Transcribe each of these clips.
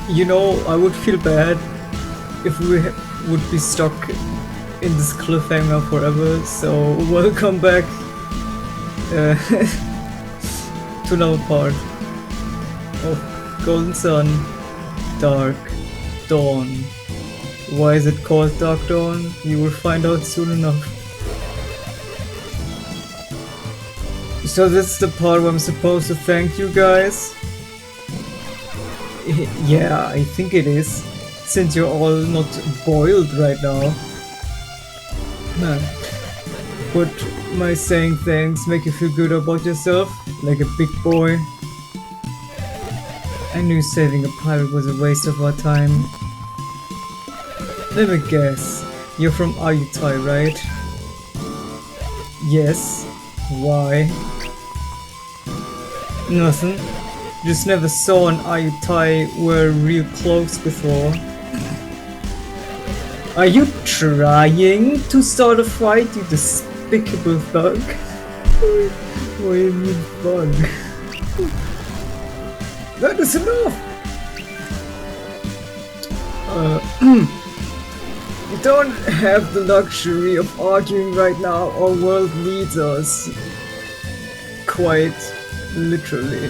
You know, I would feel bad if we would be stuck in this cliffhanger forever, so welcome back to another part of Golden Sun, Dark Dawn. Why is it called Dark Dawn? You will find out soon enough. So this is the part where I'm supposed to thank you guys. Yeah, I think it is, since you're all not boiled right now. Would my saying thanks make you feel good about yourself? Like a big boy? I knew saving a pirate was a waste of our time. Let me guess, you're from Ayutthaya, right? Yes. Why? Nothing. Just never saw an Ayutthaya wear real clothes before. Are you trying to start a fight, you despicable thug? What do you mean thug? That is enough! We don't have the luxury of arguing right now. Our world needs us. Quite literally.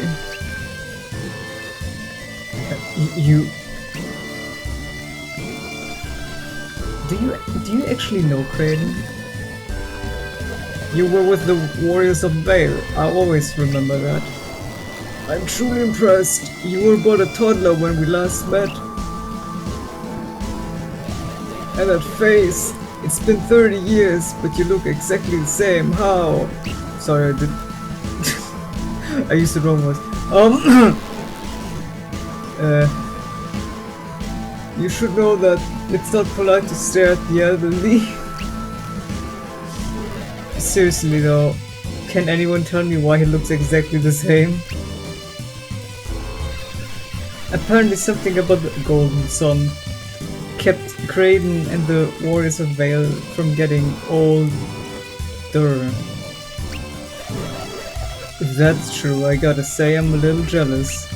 Do you actually know Kraden? You were with the Warriors of Vale. I always remember that. I'm truly impressed. You were but a toddler when we last met. And that face. It's been 30 years, but you look exactly the same. How? Sorry, I did. I used the wrong words. You should know that it's not polite to stare at the elderly. Seriously though, can anyone tell me why he looks exactly the same? Apparently something about the Golden Sun kept Kraden and the Warriors of Vale from getting older. If that's true, I gotta say I'm a little jealous.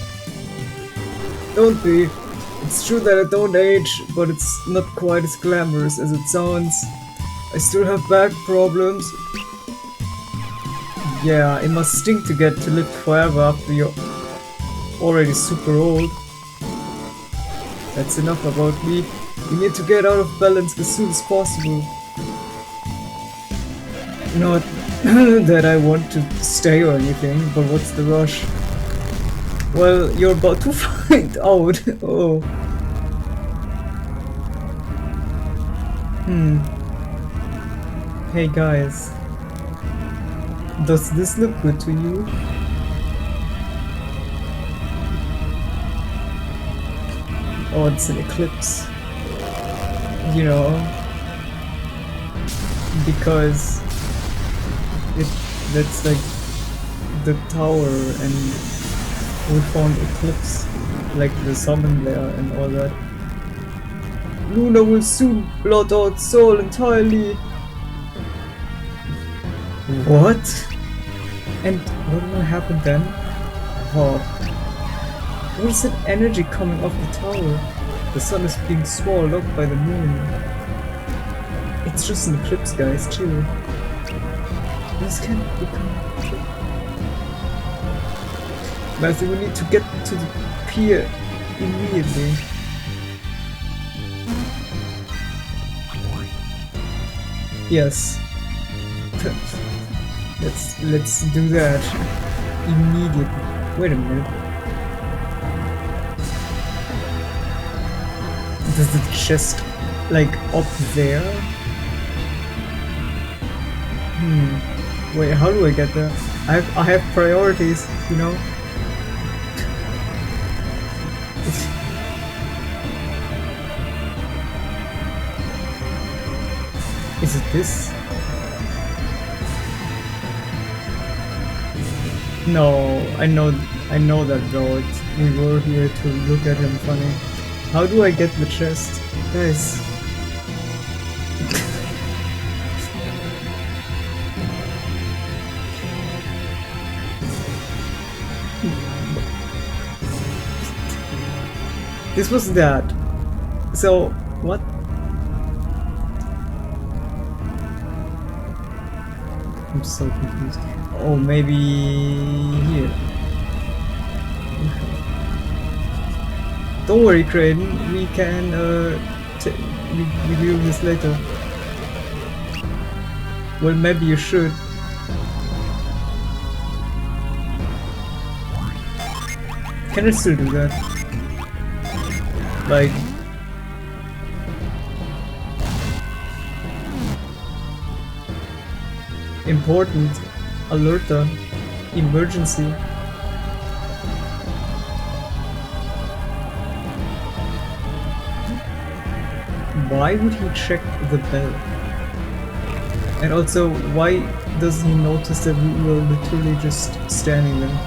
Don't be. It's true that I don't age, but it's not quite as glamorous as it sounds. I still have back problems. Yeah, it must stink to get to live forever after you're already super old. That's enough about me. We need to get out of Belinsk as soon as possible. Not that I want to stay or anything, but what's the rush? Well, you're about to find out. Oh. Hey guys. Does this look good to you? Oh, it's an eclipse. You know, because that's like the tower, and we found Eclipse, like the summon layer and all that. Luna will soon blot out Soul entirely. What? And what will happen then? Oh. What is that energy coming off the tower? The sun is being swallowed up by the moon. It's just an eclipse, guys, chill. This can't become true. Matthew, we need to get to the pier immediately. Yes. let's do that immediately. Wait a minute. Does the chest like up there? Wait, how do I get there? I have priorities, you know? Is it this? No, I know that though. We were here to look at him funny. How do I get the chest? Guys. This was that. So, what? I'm so confused. Oh, maybe here. Don't worry, Crane. We can we do this later. Well, maybe you should. Can I still do that? Like... important, alerta, emergency. Why would he check the bell? And also, why doesn't he notice that we were literally just standing there?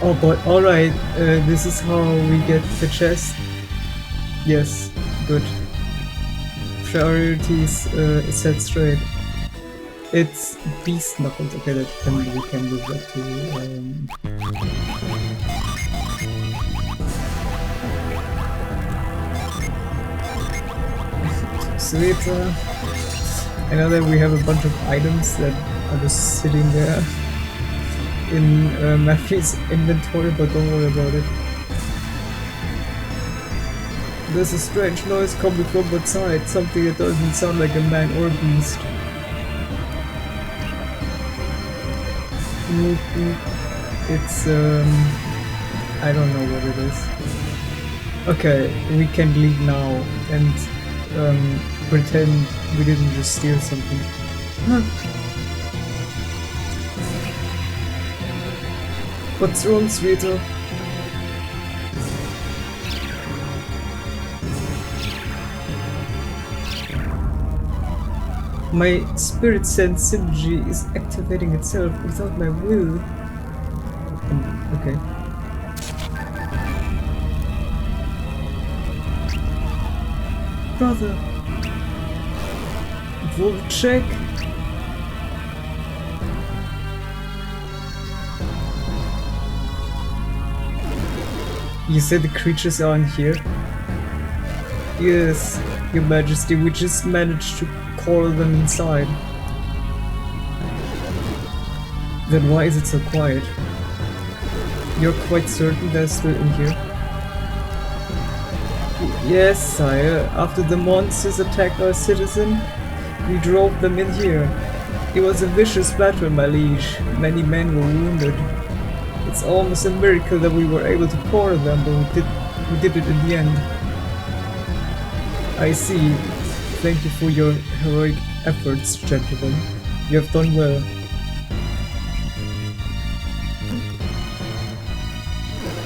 Oh boy, alright, this is how we get the chest. Yes, good. Priorities set straight. It's beast knuckles. Okay, that we can move that to sweet. I know that we have a bunch of items that are just sitting there in Matthew's inventory, but don't worry about it. There's a strange noise coming from outside, something that doesn't sound like a man or a beast. It's I don't know what it is. Okay, we can leave now and pretend we didn't just steal something. Huh. What's wrong, sweetheart? My spirit sense synergy is activating itself without my will. Okay. Brother! Check. You said the creatures aren't here? Yes, Your Majesty, we just managed to call them inside. Then why is it so quiet? You're quite certain they're still in here? Yes, sire. After the monsters attacked our citizen, we drove them in here. It was a vicious battle, my liege. Many men were wounded. It's almost a miracle that we were able to corner them, but we did it in the end. I see. Thank you for your heroic efforts, gentlemen. You have done well.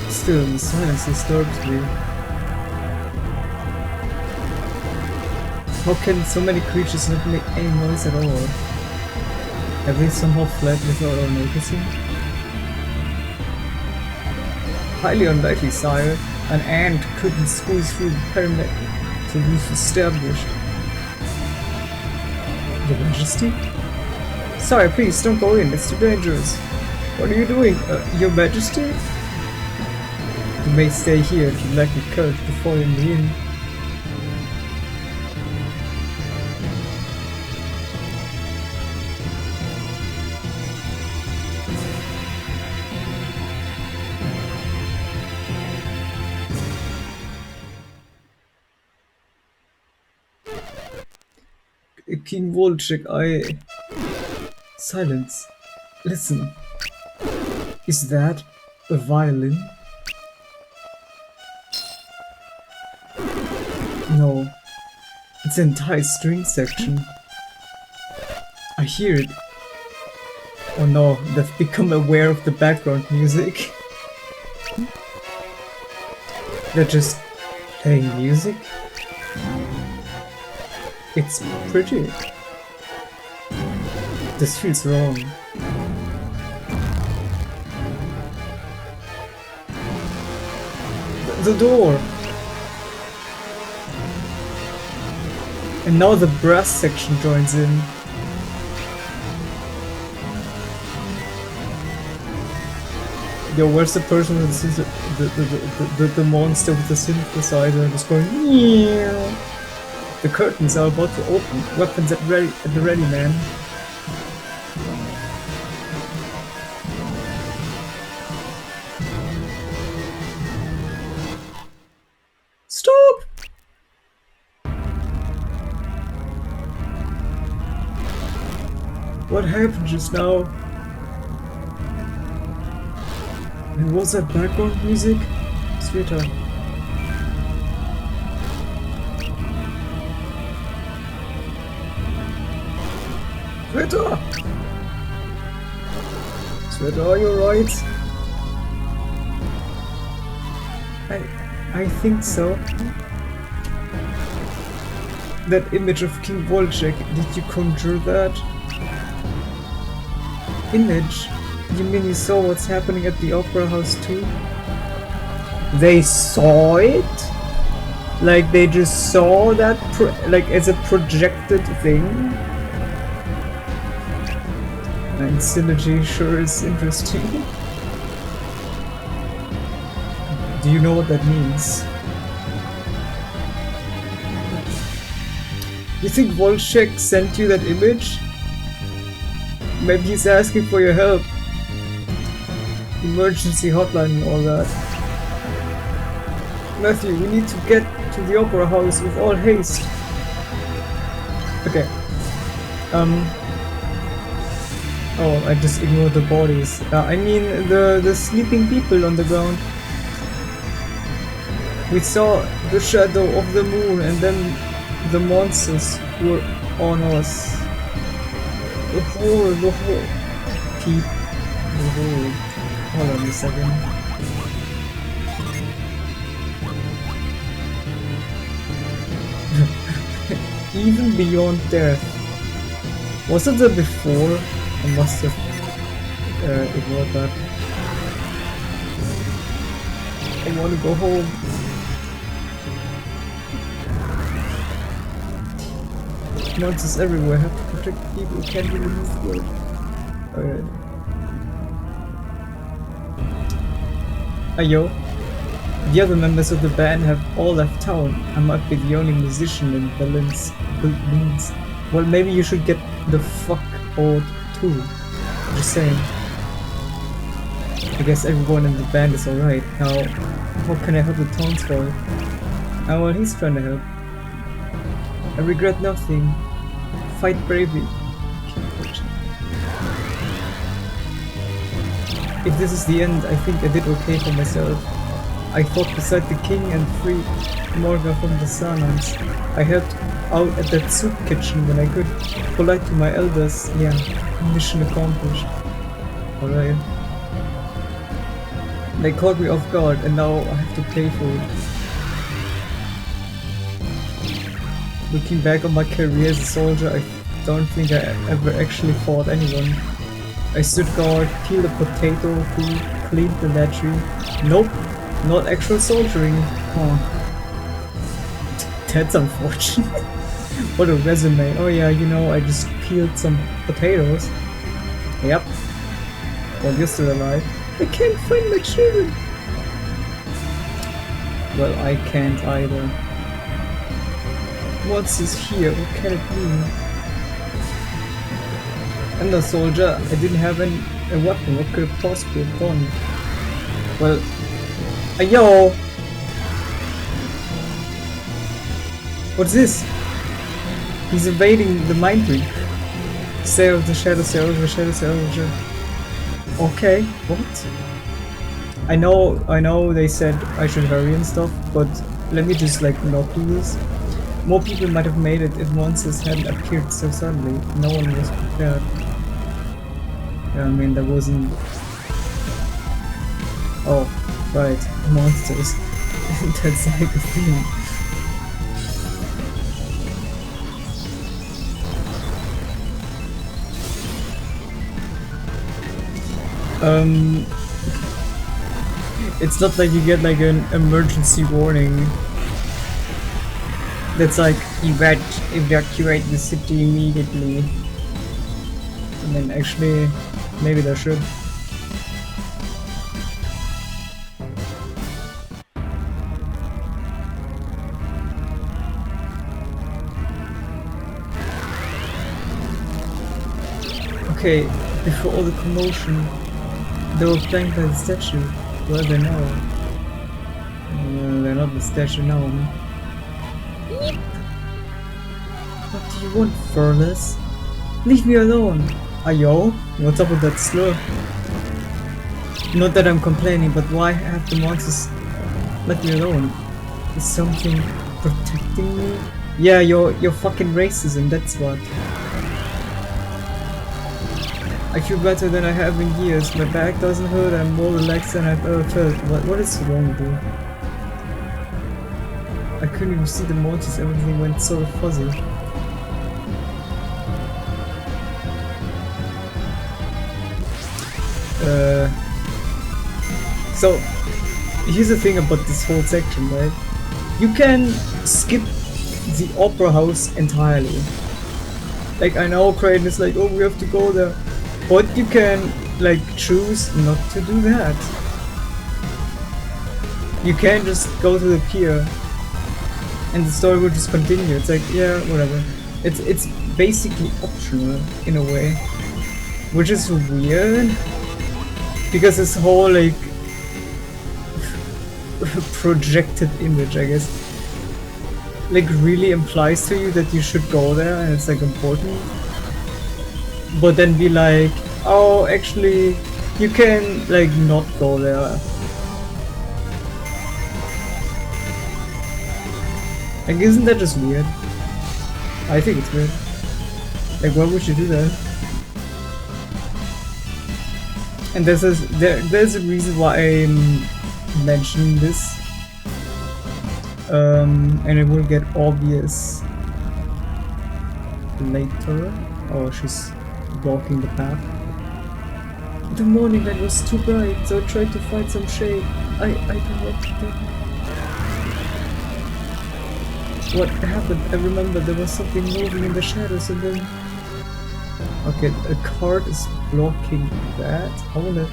Still, the silence disturbs me. How can so many creatures not make any noise at all? Have they somehow fled without our noticing? Highly unlikely, sire. An ant couldn't squeeze through the pyramid to we've established. Your Majesty? Sorry, please don't go in, it's too dangerous. What are you doing? Your Majesty? You may stay here if you lack the courage to follow me in. King Volchek, Silence. Listen. Is that a violin? No. It's an entire string section. I hear it. Oh no, they've become aware of the background music. They're just playing music? It's pretty. This feels wrong. The door! And now the brass section joins in. Yo, where's the person with the monster with the synthesizer just going? Meow. The curtains are about to open. Weapons at the ready, man. Stop! What happened just now? And was that background music? Sweetheart. Sweetheart! Sweetheart, are you right? I think so. That image of King Volchek, did you conjure that? Image? You mean you saw what's happening at the Opera House too? They saw it? Like they just saw that like as a projected thing? And synergy sure is interesting. Do you know what that means? You think Volchek sent you that image? Maybe he's asking for your help. Emergency hotline and all that. Matthew, we need to get to the Opera House with all haste. Okay. Oh, I just ignored the bodies. I mean the sleeping people on the ground. We saw the shadow of the moon and then the monsters were on us. The whole peep. The whole. Hold on a second. Even beyond death. Wasn't there before? I must have ignored that. I want to go home. Monsters everywhere have to protect people who can't really move good. Alright. Ayo. The other members of the band have all left town. I might be the only musician in Belinsk. Well, maybe you should get the fuck out too. Just saying. I guess everyone in the band is alright. Now, how can I help the townsfolk? Oh, well, he's trying to help. I regret nothing. Fight bravely. If this is the end, I think I did okay for myself. I fought beside the king and freed Morga from the Sanans. I helped out at that soup kitchen when I could. Polite to my elders. Yeah, mission accomplished. Alright. They caught me off guard and now I have to pay for it. Looking back on my career as a soldier, I don't think I ever actually fought anyone. I stood guard, peeled a potato, cleaned the latrine. Nope, not actual soldiering. Huh. That's unfortunate. What a resume. Oh yeah, you know, I just peeled some potatoes. Yep. Well, you're still alive. I can't find my children. Well, I can't either. What's this here? What can it mean? I'm a soldier. I didn't have a weapon. What could it possibly have done? Well, yo! What's this? He's evading the mind reap. Stay out of the shadow, stay out of the shadow, stay out of the shadow. Okay, what? I know they said I should hurry and stuff, but let me just like not do this. More people might have made it if monsters hadn't appeared so suddenly. No one was prepared. Yeah, I mean there wasn't... Oh, right, monsters. That's like a theme. It's not like you get like an emergency warning that's like evacuate the city immediately. I mean, actually, maybe there should. Okay, before all the commotion, they were flanked by the statue. Where are they now? They're not the statue now. What do you want, Furless? Leave me alone! Ayo? What's up with that slur? Not that I'm complaining, but why have the monsters let me alone? Is something protecting me? Yeah, your fucking racism, that's what. I feel better than I have in years. My back doesn't hurt, I'm more relaxed than I've ever felt. What is wrong with you? I couldn't even see the monsters, everything went sort of fuzzy. So, here's the thing about this whole section, right? You can skip the opera house entirely. Like, I know Kraden is like, oh, we have to go there. But you can, like, choose not to do that. You can just go to the pier and the story will just continue. It's like, yeah, whatever. It's basically optional in a way, which is weird because this whole like projected image, I guess, like really implies to you that you should go there and it's like important, but then be like, oh, actually you can like not go there. Like, isn't that just weird? I think it's weird. Like, why would you do that? And there's a reason why I'm mentioning this. And it will get obvious later. Oh, she's blocking the path. The morning light was too bright, so I tried to find some shade. I don't know what. What happened? I remember there was something moving in the shadows and then... Okay, a card is blocking that. I wanna...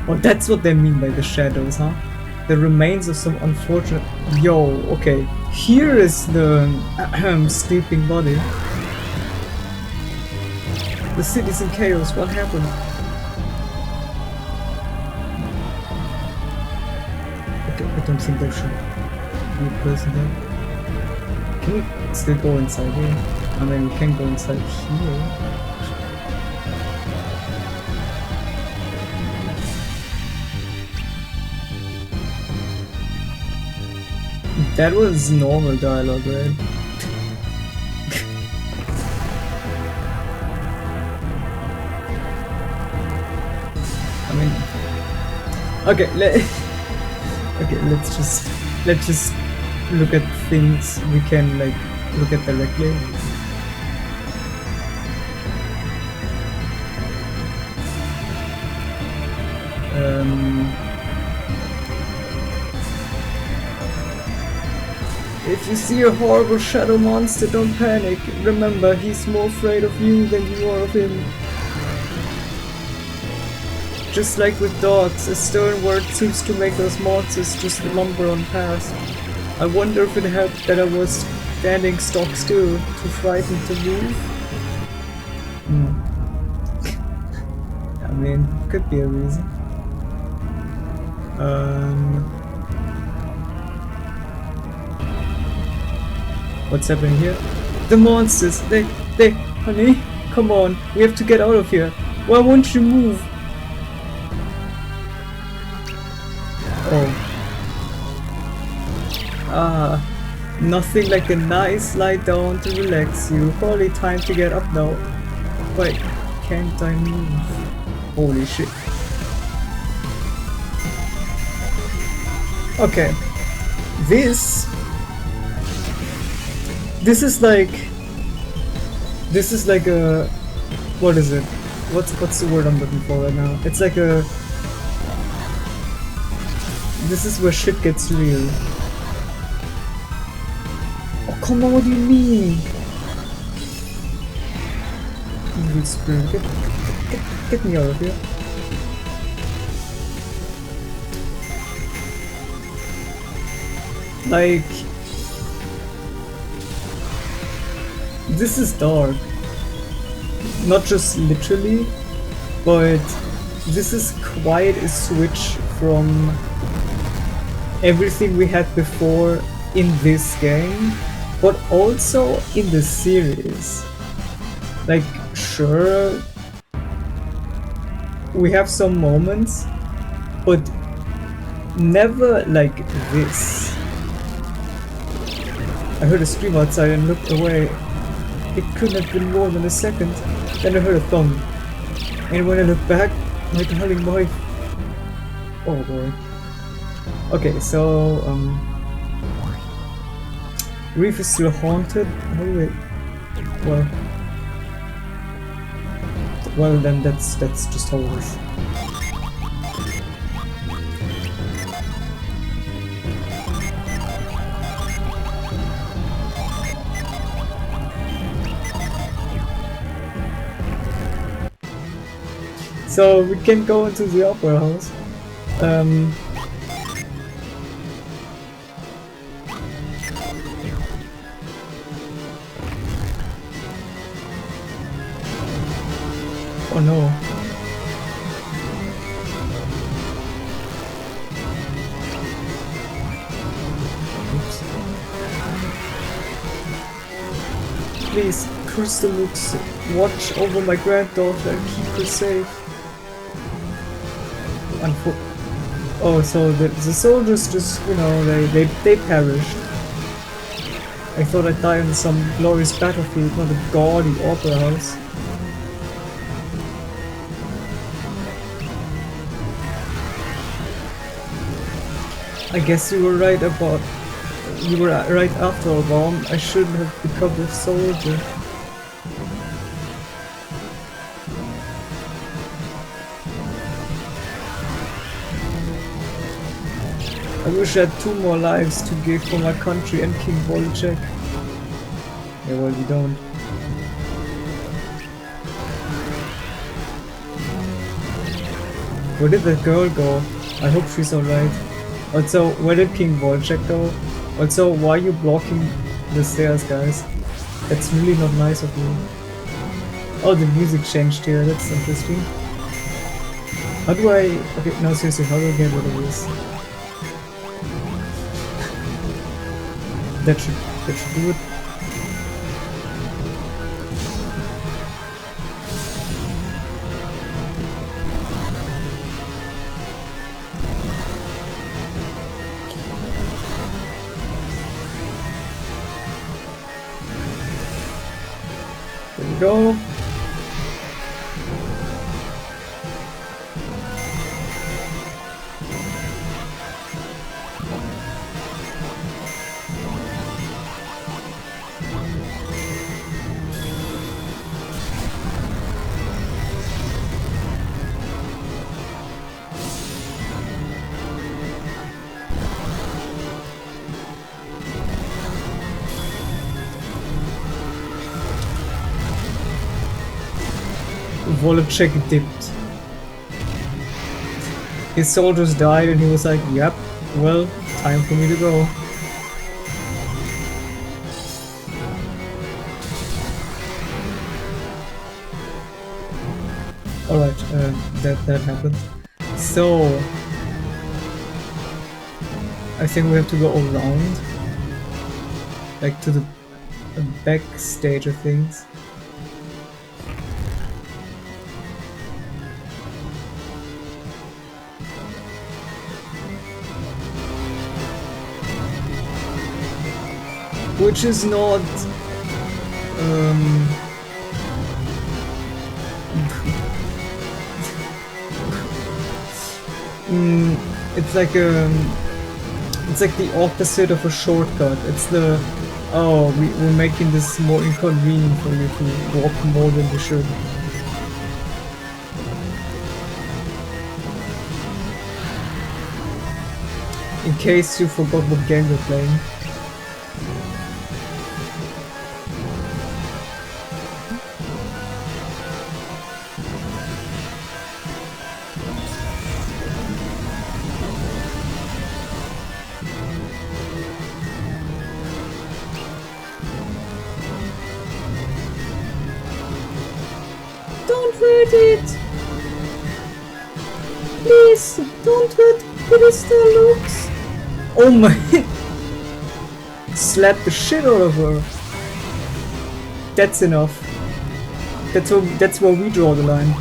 Oh, that's what they mean by the shadows, huh? The remains of some unfortunate... Yo, okay. Here is the sleeping body. The city's in chaos. What happened? Okay, I don't think there should be a person there. Can we still go inside here? I mean, we can go inside here. That was normal dialogue, right? I mean, okay, let's just look at things we can like look at directly. If you see a horrible shadow monster, don't panic. Remember, he's more afraid of you than you are of him. Just like with dogs, a stern word seems to make those monsters just lumber on past. I wonder if it helped that I was standing stock still, too frightened to move? I mean, could be a reason. What's happening here? The monsters! They, honey, come on, we have to get out of here. Why won't you move? Oh. Nothing like a nice lie down to relax you. Probably time to get up now. Wait, can't I move? Holy shit. Okay. This is like a... What is it? What's the word I'm looking for right now? It's like a... This is where shit gets real. Oh, come on, what do you mean? Evil spirit, get me out of here. Like... This is dark. not just literally, but this is quite a switch from everything we had before in this game, but also in the series. Like, sure, we have some moments, but never like this. I heard a scream outside and looked away. It couldn't have been more than a second. Then I heard a thump. And when I looked back, my darling wife. Oh boy. Okay, so Reef is still haunted. Oh wait. Well then that's just how it is. So we can go into the opera house. Oh no. Oops. Please, Crystallux, watch over my granddaughter and keep her safe. Oh, so the soldiers just, you know, they perished. I thought I'd die on some glorious battlefield, not a gaudy opera house. I guess you were right after all, Mom. I shouldn't have become a soldier. I wish I had 2 more lives to give for my country and King Wojciech. Yeah, well, you don't. Where did that girl go? I hope she's alright. Also, where did King Wojciech go? Also, why are you blocking the stairs, guys? That's really not nice of you. Oh, the music changed here, that's interesting. How do I... Okay, no, seriously, how do I get rid of this? That should do it. There we go. Wojciech dipped. His soldiers died and he was like, yep, well, time for me to go. Alright, that happened. So, I think we have to go around, like to the backstage of things. Which is not it's like the opposite of a shortcut. It's the we're making this more inconvenient for you to walk more than you should. In case you forgot what game you're playing. hurt it! Please, don't hurt Crystallux! Oh my... Slap the shit out of her! That's enough. That's where we draw the line.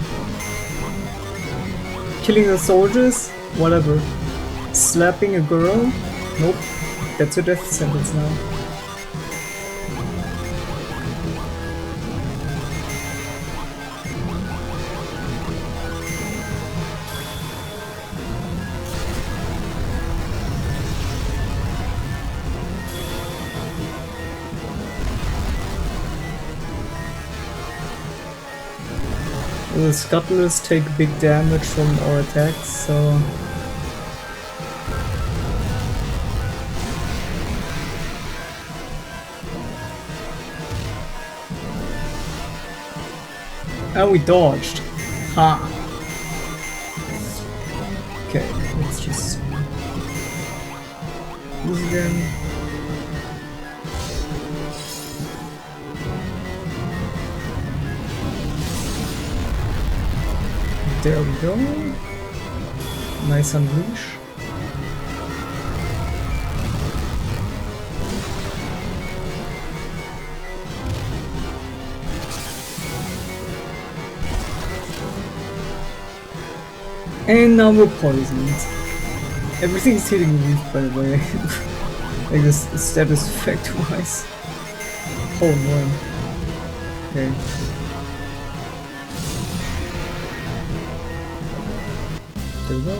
Killing the soldiers? Whatever. Slapping a girl? Nope. That's a death sentence now. The scuttlers take big damage from our attacks, so... And we dodged! Ha! Okay, let's just... this again. There we go. Nice unleash. And now we're poisoned. Everything's hitting me, by the way. Like this status effect wise. Oh no. Okay. There we go.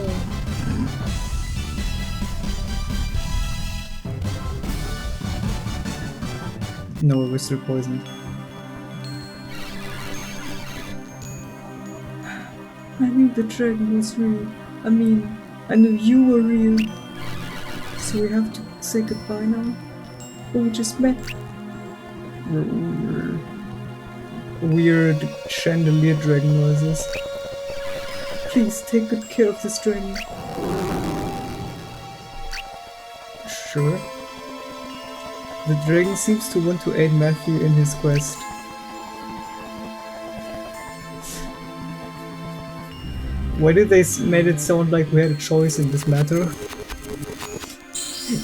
No, we're still poisoned. I knew the dragon was real. I mean, I knew you were real. So we have to say goodbye now? Or we just met? Weird chandelier dragon noises. Please take good care of this dragon. Sure. The dragon seems to want to aid Matthew in his quest. Why did they made it sound like we had a choice in this matter?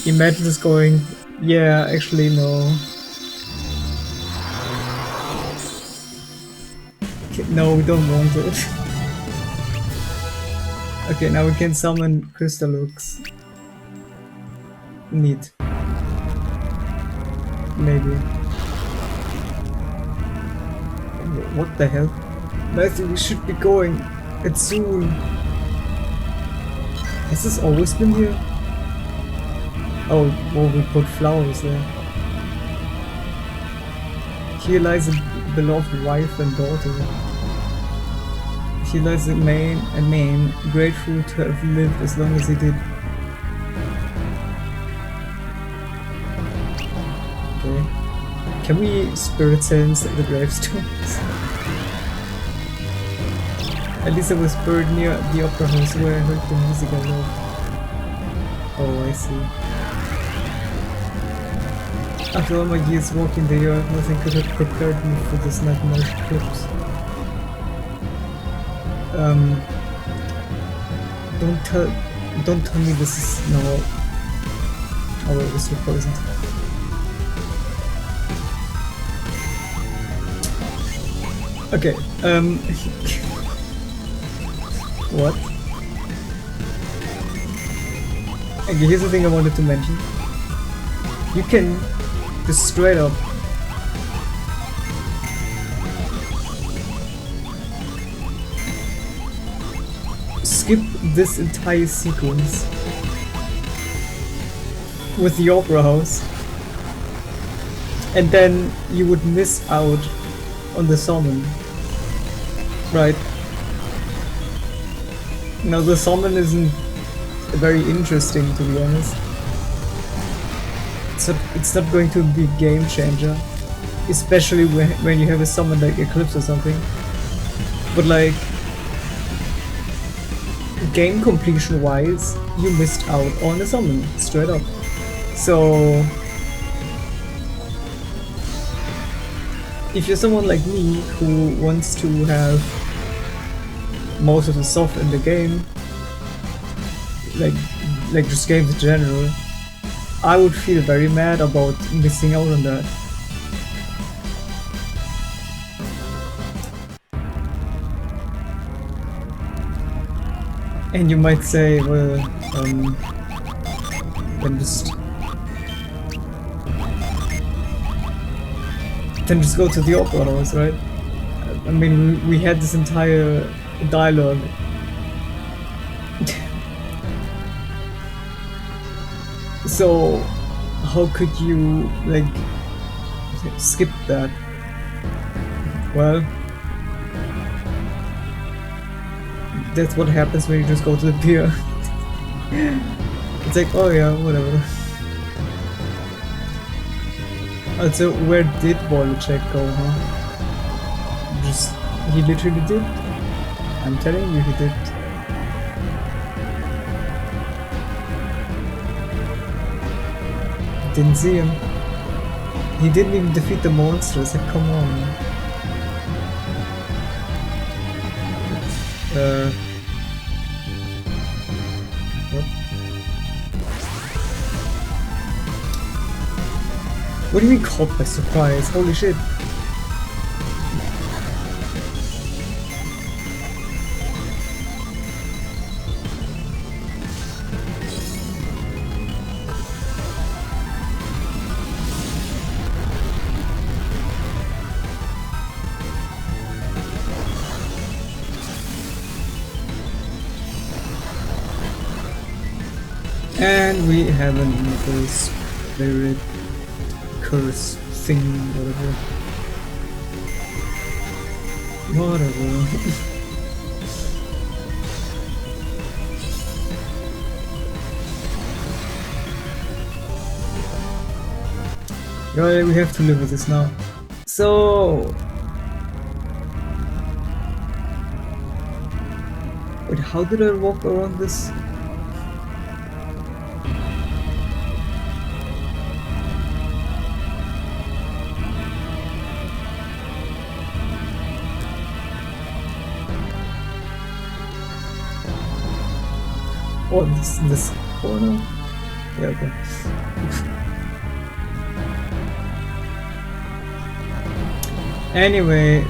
Imagine just going, yeah, actually no. Okay, no, we don't want it. Okay, now we can summon Crystallux. Neat. Maybe. What the hell? Matthew, we should be going. It's soon. Has this always been here? Oh, well, we put flowers there. Here lies a beloved wife and daughter. He lies a man grateful to have lived as long as he did. Okay. Can we spirit sense the gravestones? At least I was buried near the opera house where I heard the music I loved. Oh, I see. After all my years walking the earth, nothing could have prepared me for this nightmarish eclipse. Don't tell me this is no. Oh, it was poisoned. Okay, what? Okay, here's the thing I wanted to mention. You can just straight up skip this entire sequence with the opera house, and then you would miss out on the summon, right? Now the summon isn't very interesting, to be honest. It's not going to be a game changer, especially when you have a summon like Eclipse or something. But like, game completion wise, you missed out on a summon, straight up. So if you're someone like me who wants to have most of the stuff in the game, like just games in general, I would feel very mad about missing out on that. And you might say, well, then just go to the opera house, right? I mean, we had this entire dialogue. So, how could you, like, skip that? Well, that's what happens when you just go to the pier. It's like, oh yeah, whatever. Also, where did Wojciech go, huh? He literally did. I'm telling you, he did. Didn't see him. He didn't even defeat the monsters, like, come on. What? What do you mean caught by surprise? Holy shit. And we have another spirit curse thing, whatever. Yeah, we have to live with this now. So... wait, how did I walk around this? Oh, this corner? Yeah, okay. Anyway,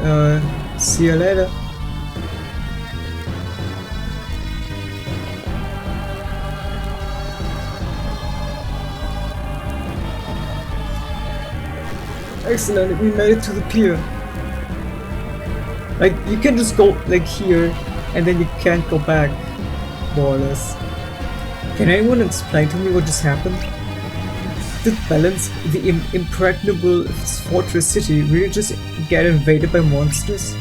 see you later. Excellent, we made it to the pier. Like, you can just go, like, here, and then you can't go back, more or less. Can anyone explain to me what just happened? Did Belinsk, the impregnable fortress city, really just get invaded by monsters?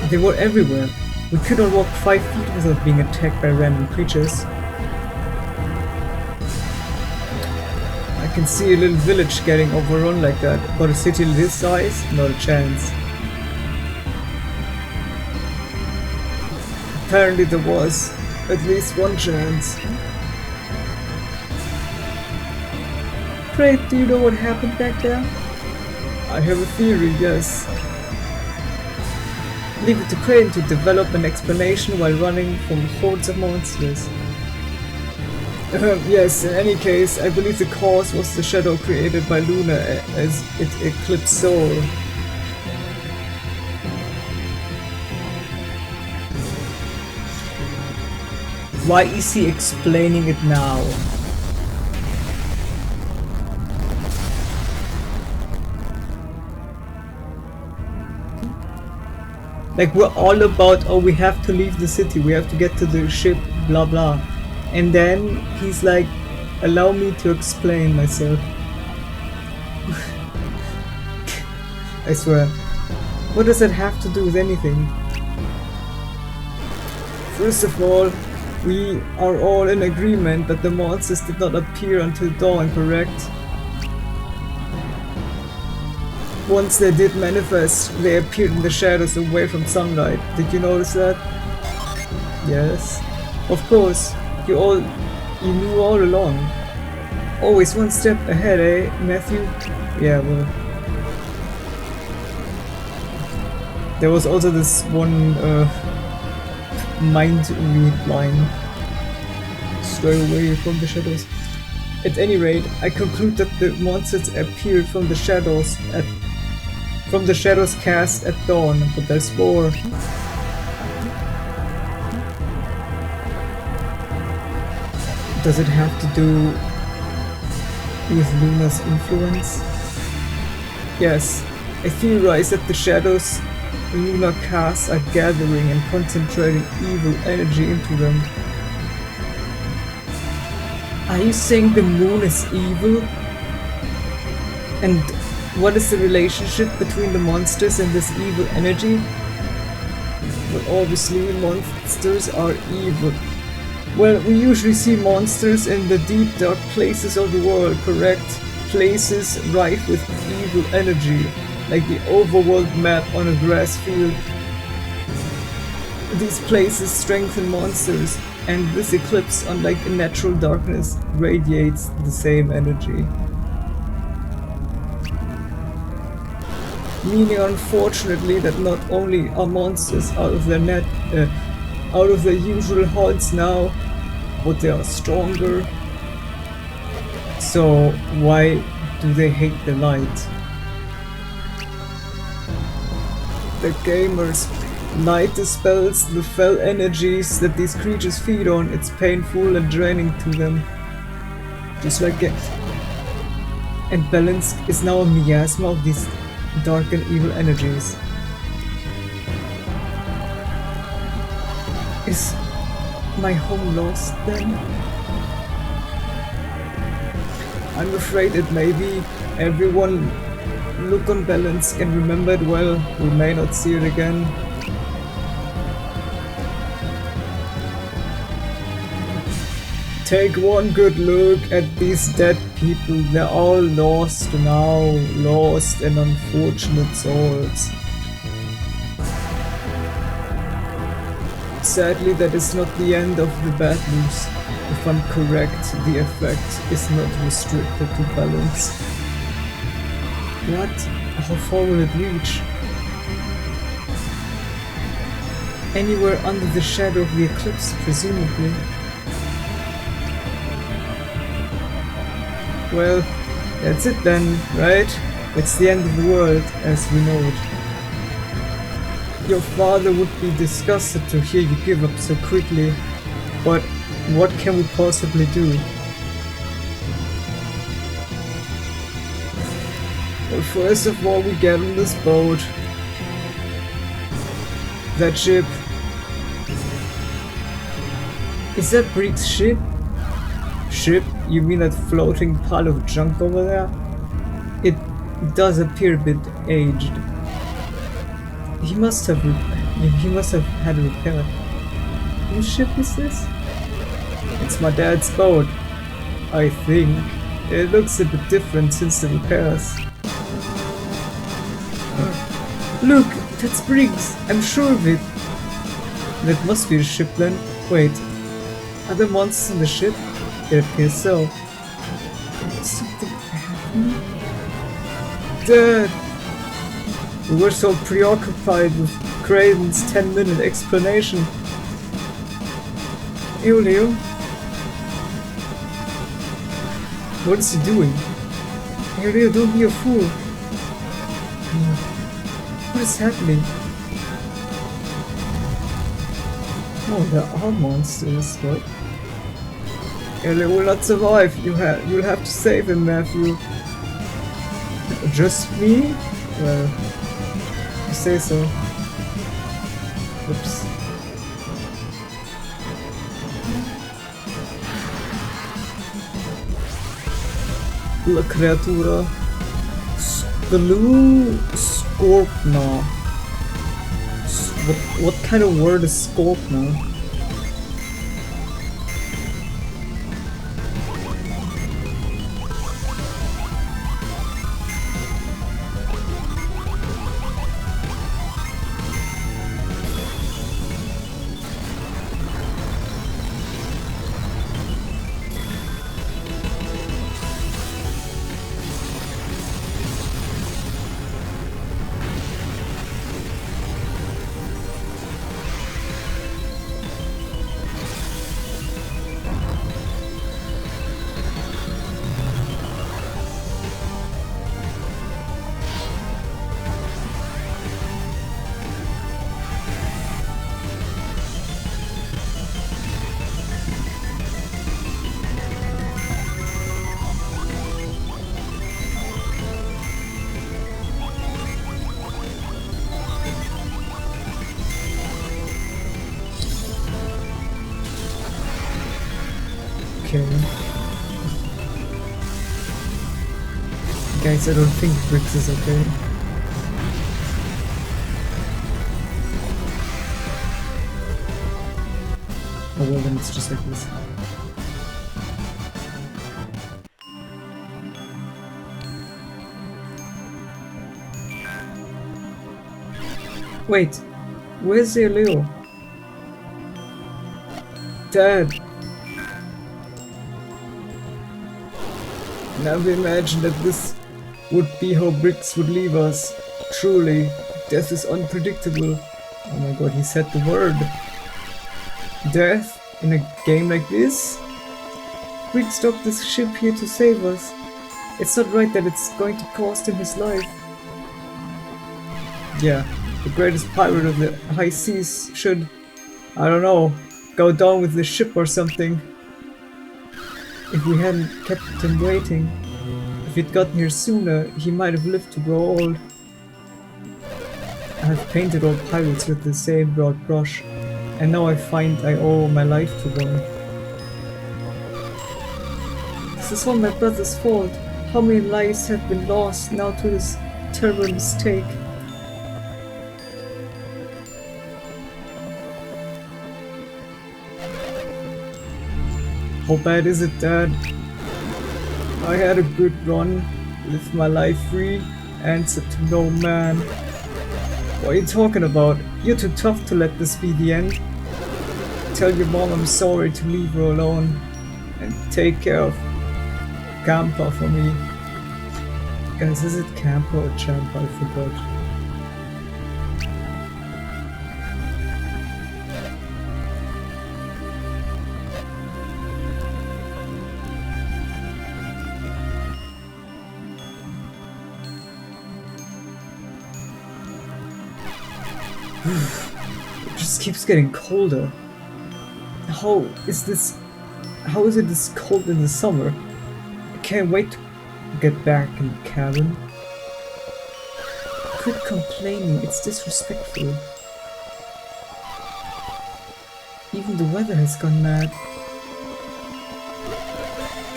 They were everywhere. We couldn't walk 5 feet without being attacked by random creatures. I can see a little village getting overrun like that, but a city this size? Not a chance. Apparently there was at least one chance. Great, do you know what happened back there? I have a theory, yes. Leave it to Crane to develop an explanation while running from hordes of monsters. Yes, in any case, I believe the cause was the shadow created by Luna as its Eclipse soul. Why is he explaining it now? Like, we're all about, oh, we have to leave the city, we have to get to the ship, blah blah. And then he's like, allow me to explain myself. I swear. What does that have to do with anything? First of all, we are all in agreement that the monsters did not appear until dawn, correct? Once they did manifest, they appeared in the shadows away from sunlight. Did you notice that? Yes. Of course. You knew all along. Always one step ahead, eh, Matthew? Yeah, well. There was also this one mind read line. Stay away from the shadows. At any rate, I conclude that the monsters appeared from the shadows cast at dawn, but there's more. Does it have to do with Luna's influence? Yes, I theorize that the shadows Luna casts are gathering and concentrating evil energy into them. Are you saying the moon is evil? And what is the relationship between the monsters and this evil energy? Well, obviously monsters are evil. Well, we usually see monsters in the deep dark places of the world, correct? Places rife with evil energy, like the overworld map on a grass field. These places strengthen monsters, and this eclipse, unlike a natural darkness, radiates the same energy. Meaning, unfortunately, that not only are monsters out of their usual haunts now, but they are stronger. So why do they hate the light? The gamers. Light dispels the fell energies that these creatures feed on. It's painful and draining to them. Just like it. And Belinsk is now a miasma of these dark and evil energies. Is my home lost then? I'm afraid it may be. Everyone look on Belinsk and remember it well. We may not see it again. Take one good look at these dead people. They're all lost now, lost and unfortunate souls. Sadly, that is not the end of the bad news. If I'm correct, the effect is not restricted to balance. What? How far will it reach? Anywhere under the shadow of the eclipse, presumably. Well, that's it then, right? It's the end of the world as we know it. Your father would be disgusted to hear you give up so quickly, but what can we possibly do? Well, first of all, we get on this boat. That ship. Is that Brick's ship? Ship? You mean that floating pile of junk over there? It does appear a bit aged. He must have had a repair. Whose ship is this? It's my dad's boat, I think. It looks a bit different since the repairs. Look, that's Briggs. I'm sure of it. That must be the ship then. Wait, are there monsters on the ship? It appears so. Is something happening? Dad! We were so preoccupied with Craven's 10-minute explanation. Eoleo? What is he doing? Eoleo, don't be a fool. What is happening? Oh, there are monsters, what? Eoleo will not survive. You'll have to save him, Matthew. Just me? Well, you say so. Oops. La creatura. Blue Scorpna. What kind of word is Scorpna? Okay. Guys, I don't think Bricks is okay. Oh well, then it's just like this. Wait, where's Eoleo? Dad! Never imagined that this would be how Bricks would leave us. Truly, death is unpredictable. Oh my god, he said the word. Death? In a game like this? Bricks stopped this ship here to save us. It's not right that it's going to cost him his life. Yeah, the greatest pirate of the high seas should, I don't know, go down with the ship or something. If we hadn't kept him waiting, if he'd gotten here sooner, he might have lived to grow old. I have painted all pirates with the same broad brush, and now I find I owe my life to one. This is all my brother's fault. How many lives have been lost now to this terrible mistake? How bad is it, Dad? I had a good run, lived my life free, answered to no man. What are you talking about? You're too tough to let this be the end. Tell your mom I'm sorry to leave her alone, and take care of Campa for me. Guys, is it Campa or Champa? I forgot. It just keeps getting colder. How is it this cold in the summer? I can't wait to get back in the cabin. Quit complaining, it's disrespectful. Even the weather has gone mad.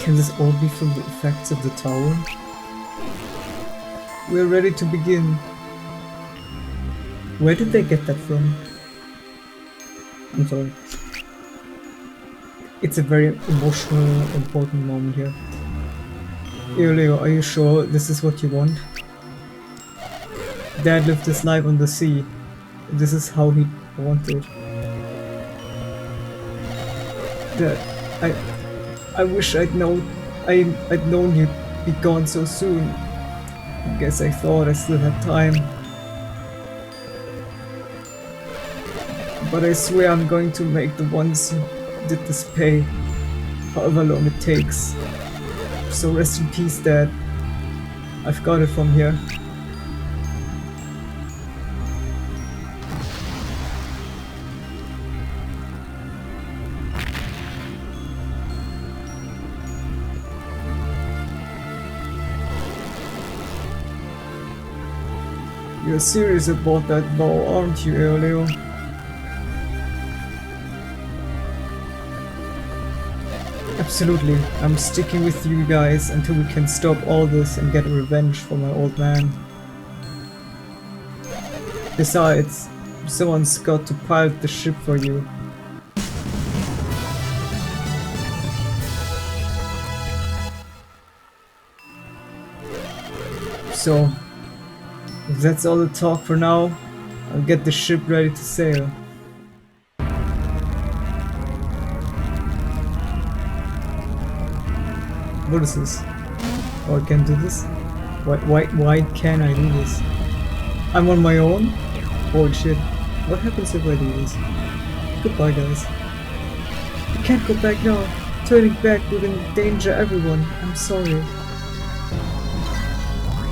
Can this all be from the effects of the tower? We're ready to begin. Where did they get that from? I'm sorry. It's a very emotional, important moment here. Eoleo, are you sure this is what you want? Dad lived his life on the sea. This is how he wanted. Dad, I wish I'd known you'd be gone so soon. I guess I thought I still had time. But I swear I'm going to make the ones who did this pay, however long it takes. So rest in peace, Dad. I've got it from here. You're serious about that vow, aren't you, Eoleo? Absolutely, I'm sticking with you guys until we can stop all this and get revenge for my old man. Besides, someone's got to pilot the ship for you. So, if that's all the talk for now, I'll get the ship ready to sail. What is this? Oh, I can do this? Why can't I do this? I'm on my own? Holy shit. What happens if I do this? Goodbye, guys. I can't go back now. Turning back would endanger everyone. I'm sorry.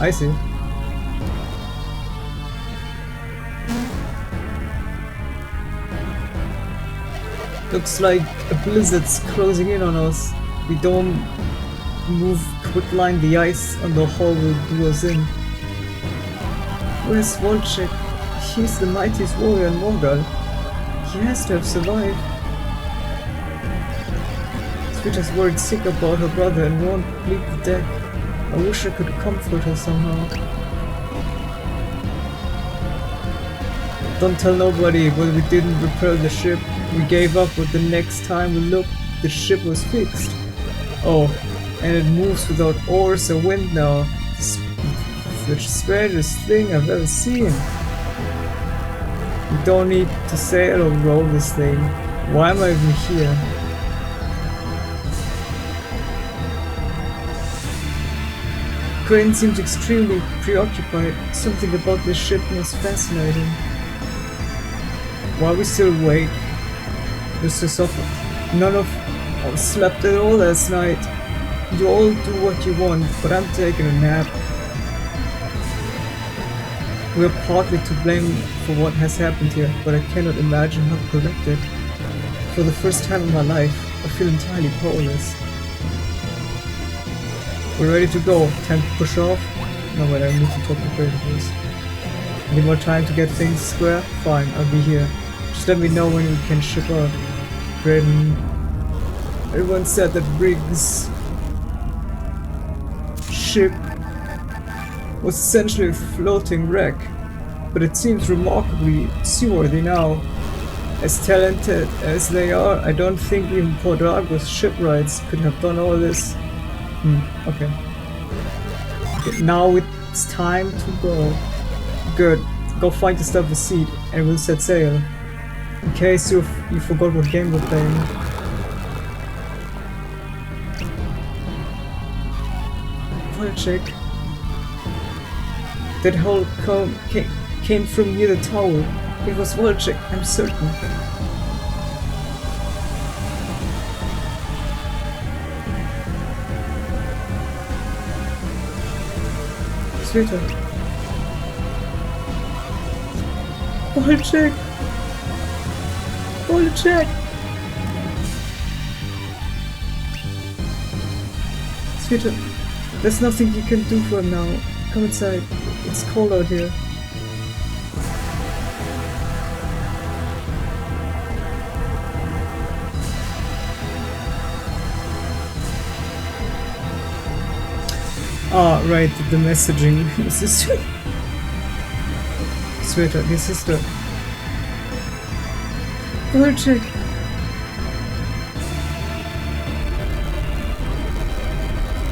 I see. Looks like a blizzard's closing in on us. We don't move quick line, the ice on the hull will do us in. Where's Volchek? He's the mightiest warrior in Morgal. He has to have survived. Sweetheart's worried sick about her brother and won't leave the deck. I wish I could comfort her somehow. Don't tell nobody, but we didn't repair the ship. We gave up, but the next time we looked, the ship was fixed. Oh, and it moves without oars or wind now. The strangest thing I've ever seen. You don't need to sail or row this thing. Why am I even here? Crane seems extremely preoccupied. Something about this ship was fascinating. Why we still awake? Just to suffer. None of us slept at all last night. You all do what you want, but I'm taking a nap. We are partly to blame for what has happened here, but I cannot imagine how to correct it. For the first time in my life, I feel entirely powerless. We're ready to go. Time to push off? No, wait, I need to talk to Crane first. Need more time to get things square? Fine, I'll be here. Just let me know when we can ship out. Crane. Everyone said that Briggs' ship was essentially a floating wreck, but it seems remarkably seaworthy now. As talented as they are, I don't think even Podrago's shipwrights could have done all this. Okay. Now it's time to go. Good. Go find yourself a seat and we'll set sail. In case you forgot what game we're playing. Check. That hole came from near the tower. It was Volchek, I'm certain. Sweetheart. Volchek! Volchek! Sweetheart. There's nothing you can do for him now. Come inside. It's cold out here. Ah, right, the messaging. Sister. Sweetheart, your sister. Volchek.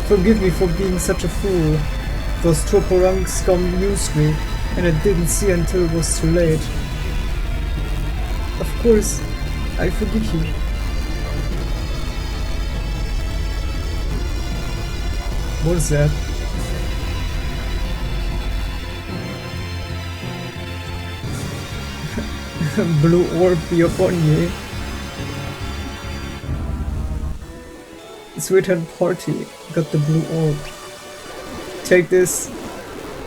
Forgive me for being such a fool. Those Toporang scum used me, and I didn't see until it was too late. Of course, I forgive you. What is that? Blue orb be upon ye. Sweetheart party got the blue orb. Take this.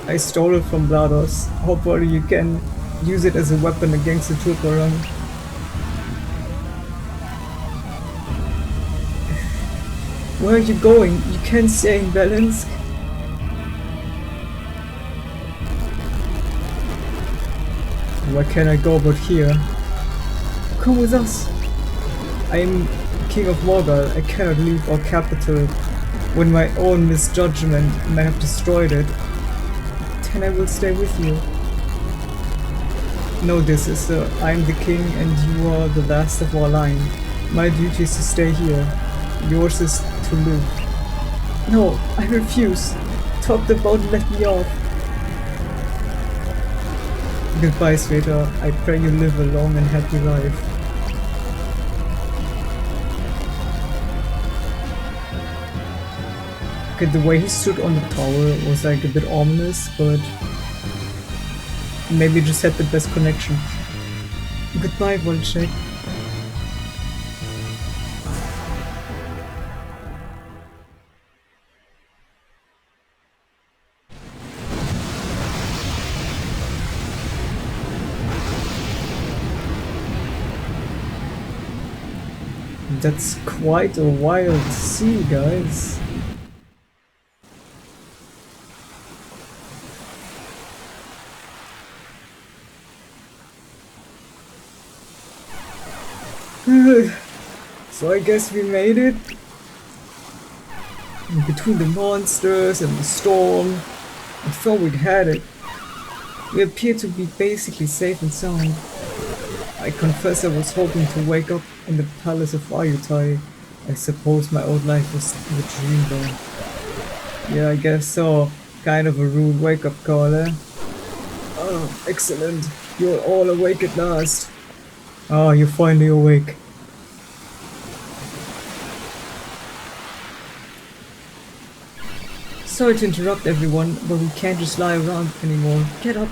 I stole it from Blados. Hopefully you can use it as a weapon against the Toporang. Where are you going? You can't stay in Belinsk. Where can I go but here? Come with us. I am King of Morgal. I cannot leave our capital when my own misjudgment may have destroyed it. Then I will stay with you. Know this, sister. I am the king and you are the last of our line. My duty is to stay here. Yours is to live. No, I refuse. Talked about let me off. Goodbye, sweetheart. I pray you live a long and happy life. Okay, the way he stood on the tower was like a bit ominous, but maybe just had the best connection. Goodbye, Volchek. That's quite a wild sea, guys. So I guess we made it. And between the monsters and the storm, I thought we'd had it. We appear to be basically safe and sound. I confess I was hoping to wake up in the palace of Ayutthaya. I suppose my old life was a dream though. Yeah, I guess so. Kind of a rude wake-up call, eh? Oh, excellent. You're all awake at last. Ah, you're finally awake. Sorry to interrupt everyone, but we can't just lie around anymore. Get up.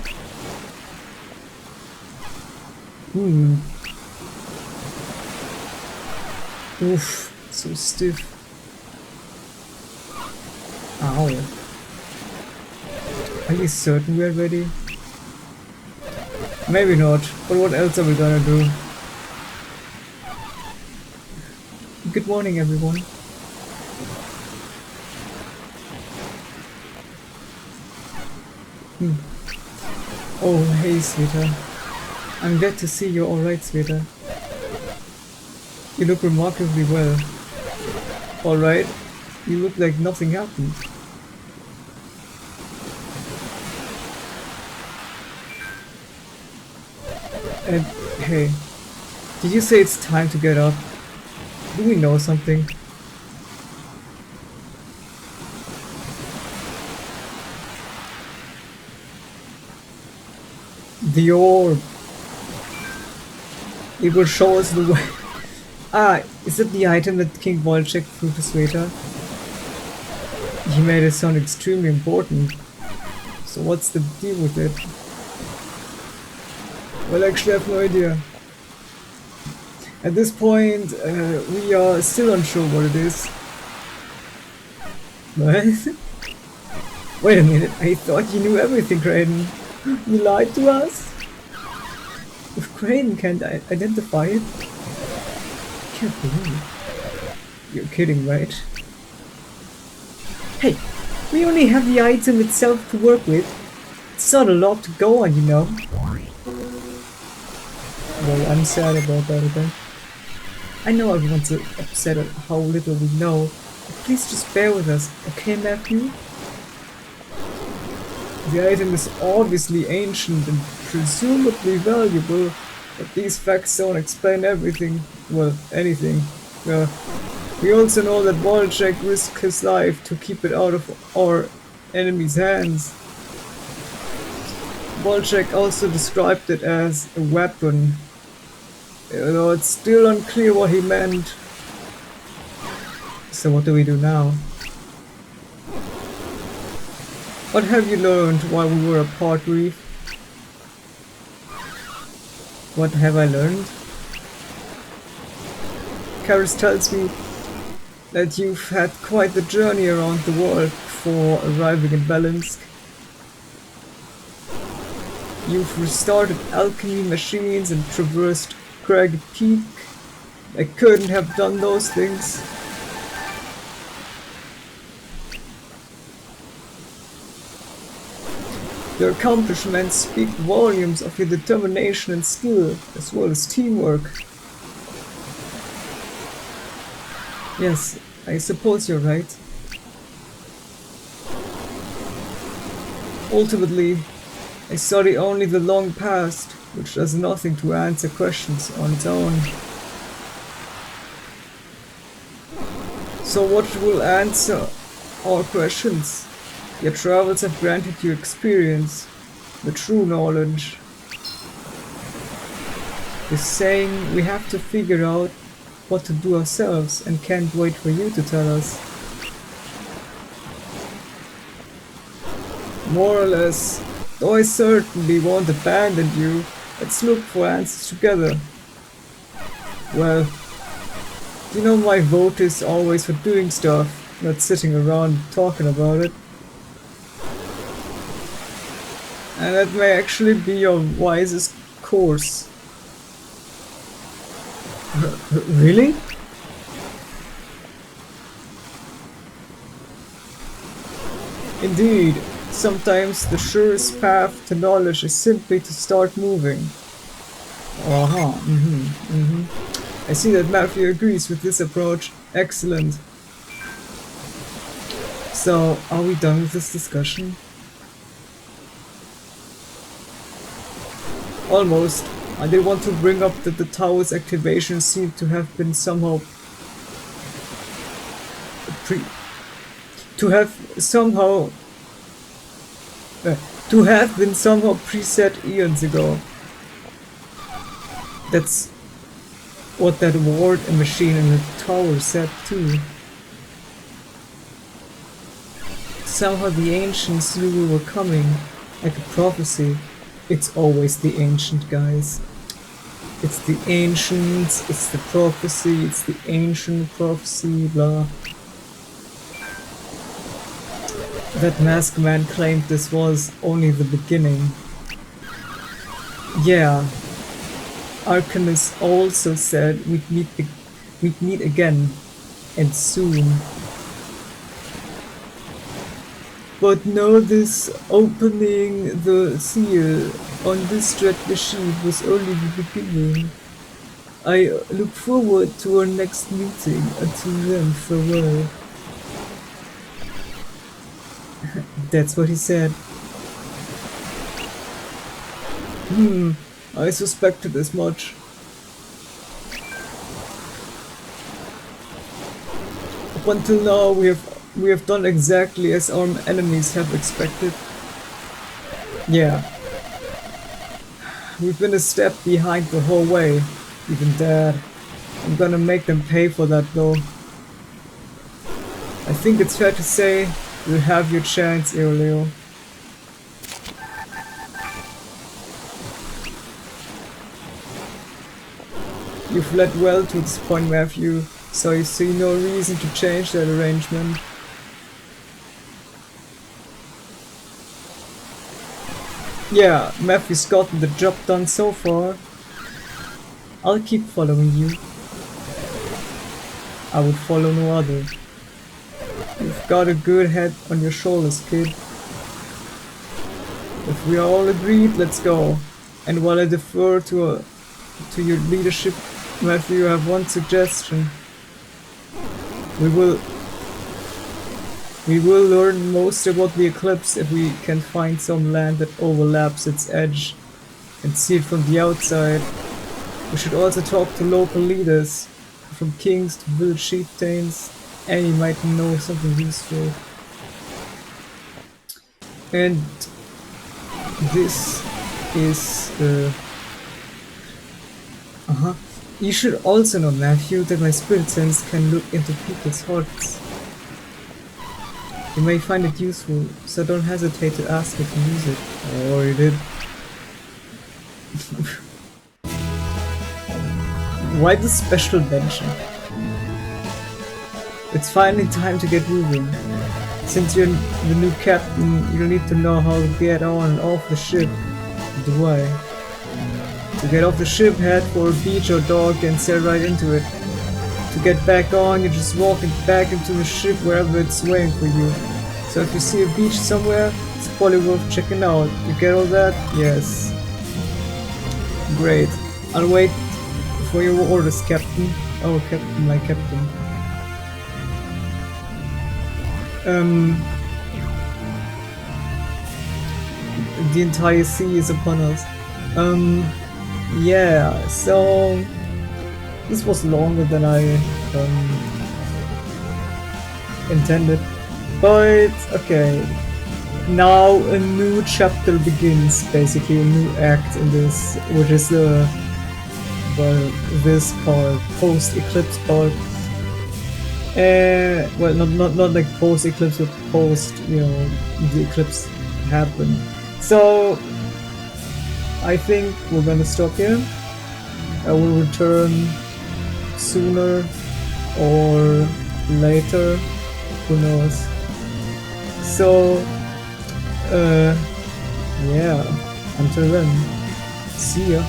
Oof, so stiff. Ow. Are you certain we're ready? Maybe not, but what else are we gonna do? Good morning, everyone. Oh, hey, sweetheart. I'm glad to see you're alright, sweetheart. You look remarkably well. Alright, you look like nothing happened. And, hey, did you say it's time to get up? Do we know something? The orb. It will show us the way. Ah, is it the item that King Wojciech threw to Sveta? He made it sound extremely important. So what's the deal with it? Well, actually I have no idea. At this point, we are still unsure what it is. What? Wait a minute, I thought you knew everything, Kraden. You lied to us? If Kraden can't identify it, I can't believe. You're kidding, right? Hey, we only have the item itself to work with. It's not a lot to go on, you know. Well, I'm sad about that again. I know everyone's upset at how little we know, but please just bear with us, okay, Matthew? The item is obviously ancient and presumably valuable, but these facts don't explain everything. Well, anything. We also know that Wojciech risked his life to keep it out of our enemy's hands. Wojciech also described it as a weapon, though it's still unclear what he meant. So what do we do now? What have you learned while we were apart, Reef? What have I learned? Karis tells me that you've had quite the journey around the world before arriving in Belinsk. You've restarted alchemy machines and traversed Craggy Peak. I couldn't have done those things. Your accomplishments speak volumes of your determination and skill, as well as teamwork. Yes, I suppose you're right. Ultimately, I study only the long past, which does nothing to answer questions on its own. So what will answer our questions? Your travels have granted you experience, the true knowledge. You're saying we have to figure out what to do ourselves and can't wait for you to tell us. More or less, though I certainly won't abandon you, let's look for answers together. Well, you know my vote is always for doing stuff, not sitting around talking about it. And that may actually be your wisest course. Really? Indeed, sometimes the surest path to knowledge is simply to start moving. I see that Matthew agrees with this approach. Excellent. So, are we done with this discussion? Almost. I did want to bring up that the tower's activation seemed to have been somehow to have been somehow preset eons ago. That's what that ward machine in the tower said too. Somehow the ancients knew we were coming, like a prophecy. It's always the ancient guys. It's the ancients, it's the prophecy, it's the ancient prophecy, blah. That masked man claimed this was only the beginning. Yeah. Arcanus also said we'd meet again, and soon. But no, this opening the seal on this dread machine was only the beginning. I look forward to our next meeting. Until then, farewell. That's what he said. I suspected as much. Up until now, we have done exactly as our enemies have expected. Yeah. We've been a step behind the whole way. Even Dad. I'm gonna make them pay for that though. I think it's fair to say you'll have your chance, Eoleo. You've led well to this point, Matthew, so you see no reason to change that arrangement. Yeah, Matthew's gotten the job done so far. I'll keep following you. I would follow no other. You've got a good head on your shoulders, kid. If we are all agreed, let's go. And while I defer to your leadership, Matthew, I have one suggestion. We will learn most about the Eclipse if we can find some land that overlaps its edge and see it from the outside. We should also talk to local leaders, from kings to village chieftains. Any might know something useful. And this is You should also know, Matthew, that my spirit sense can look into people's hearts. You may find it useful, so don't hesitate to ask if you use it. I already did. Why the special mention? It's finally time to get moving. Since you're the new captain, you'll need to know how to get on and off the ship. Do I? To get off the ship, head for a beach or dock and sail right into it. To get back on, you just walk back into the ship wherever it's waiting for you. So if you see a beach somewhere, it's probably worth checking out. You get all that? Yes. Great. I'll wait for your orders, Captain. Oh, Captain, my Captain. The entire sea is upon us. Yeah, so this was longer than I intended, but okay. Now a new chapter begins, basically a new act in this, which is this part, post-eclipse part. Well, not like post-eclipse, but post, you know, the eclipse happened. So I think we're gonna stop here. I will return sooner or later, who knows. So, yeah, until then, see ya.